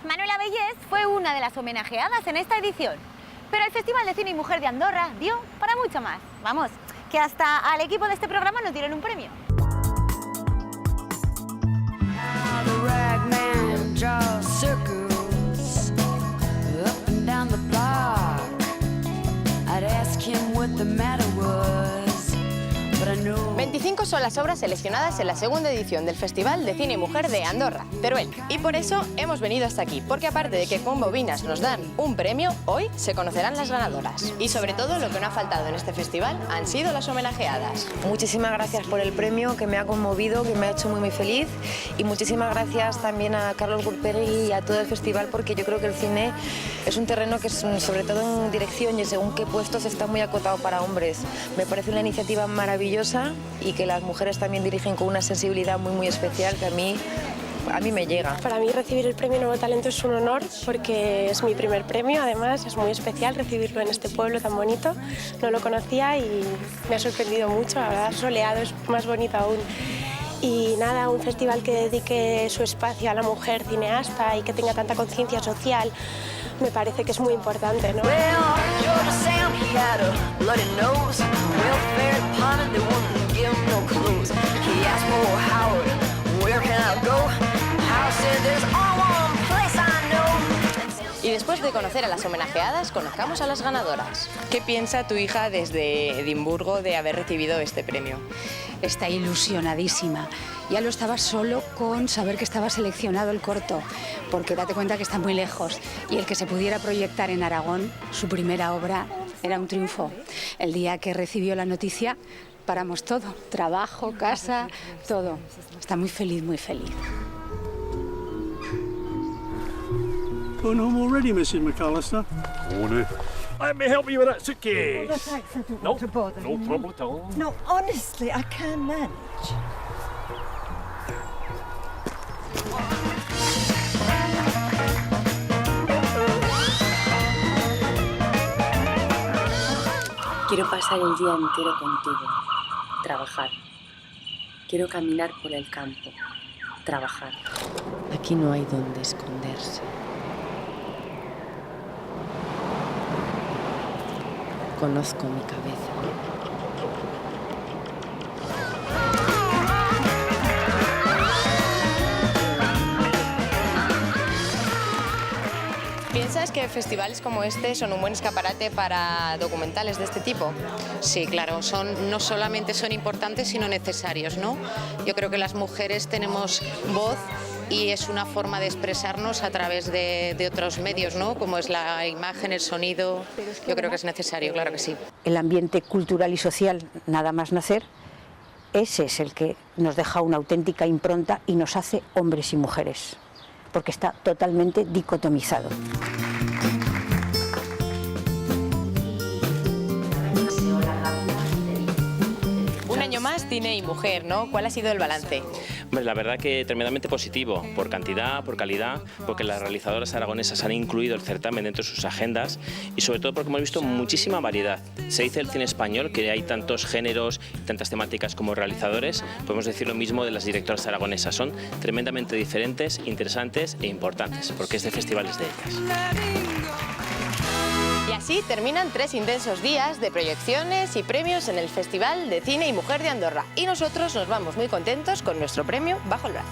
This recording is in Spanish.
Manuela Bellés fue una de las homenajeadas en esta edición. Pero el Festival de Cine y Mujer de Andorra dio para mucho más. Vamos, que hasta al equipo de este programa nos dieron un premio. Son las obras seleccionadas en la segunda edición del Festival de Cine y Mujer de Andorra, Teruel. Y por eso hemos venido hasta aquí, porque aparte de que con bobinas nos dan un premio, hoy se conocerán las ganadoras. Y sobre todo lo que no ha faltado en este festival han sido las homenajeadas. Muchísimas gracias por el premio, que me ha conmovido, que me ha hecho muy feliz. Y muchísimas gracias también a Carlos Gurpegui y a todo el festival, porque yo creo que el cine es un terreno que, sobre todo en dirección y según qué puestos, está muy acotado para hombres. Me parece una iniciativa maravillosa y que las mujeres también dirigen con una sensibilidad muy especial que a mí me llega. Para mí recibir el premio Nuevo Talento es un honor porque es mi primer premio, además es muy especial recibirlo en este pueblo tan bonito. No lo conocía y me ha sorprendido mucho, la verdad soleado es más bonito aún. Y nada, un festival que dedique su espacio a la mujer cineasta y que tenga tanta conciencia social, me parece que es muy importante, ¿no? Y después de conocer a las homenajeadas, conozcamos a las ganadoras. ¿Qué piensa tu hija desde Edimburgo de haber recibido este premio? Está ilusionadísima. Ya lo estaba solo con saber que estaba seleccionado el corto, porque date cuenta que está muy lejos. Y el que se pudiera proyectar en Aragón, su primera obra, era un triunfo. El día que recibió la noticia, paramos todo. Trabajo, casa, todo. Está muy feliz, muy feliz. Going home already, Mrs. McAllister? Morning. Let me help you with that suitcase. Well, thanks, I don't No, want to bother no you. trouble at all. No, honestly, I can manage. Quiero pasar el día entero contigo, trabajar. Quiero caminar por el campo, trabajar. Aquí no hay donde esconderse. Conozco mi cabeza. ¿Piensas que festivales como este son un buen escaparate para documentales de este tipo? Sí, claro, no solamente son importantes, sino necesarios, ¿no? Yo creo que las mujeres tenemos voz y es una forma de expresarnos a través de otros medios, ¿no? Como es la imagen, el sonido. Yo creo que es necesario, claro que sí. El ambiente cultural y social, nada más nacer, ese es el que nos deja una auténtica impronta y nos hace hombres y mujeres, porque está totalmente dicotomizado. Un año más, cine y mujer, ¿no? ¿Cuál ha sido el balance? Hombre, la verdad que tremendamente positivo, por cantidad, por calidad, porque las realizadoras aragonesas han incluido el certamen dentro de sus agendas y sobre todo porque hemos visto muchísima variedad. Se dice el cine español que hay tantos géneros, tantas temáticas como realizadores, podemos decir lo mismo de las directoras aragonesas, son tremendamente diferentes, interesantes e importantes, porque este festival es de ellas. Y así terminan 3 intensos días de proyecciones y premios en el Festival de Cine y Mujer de Andorra. Y nosotros nos vamos muy contentos con nuestro premio bajo el brazo.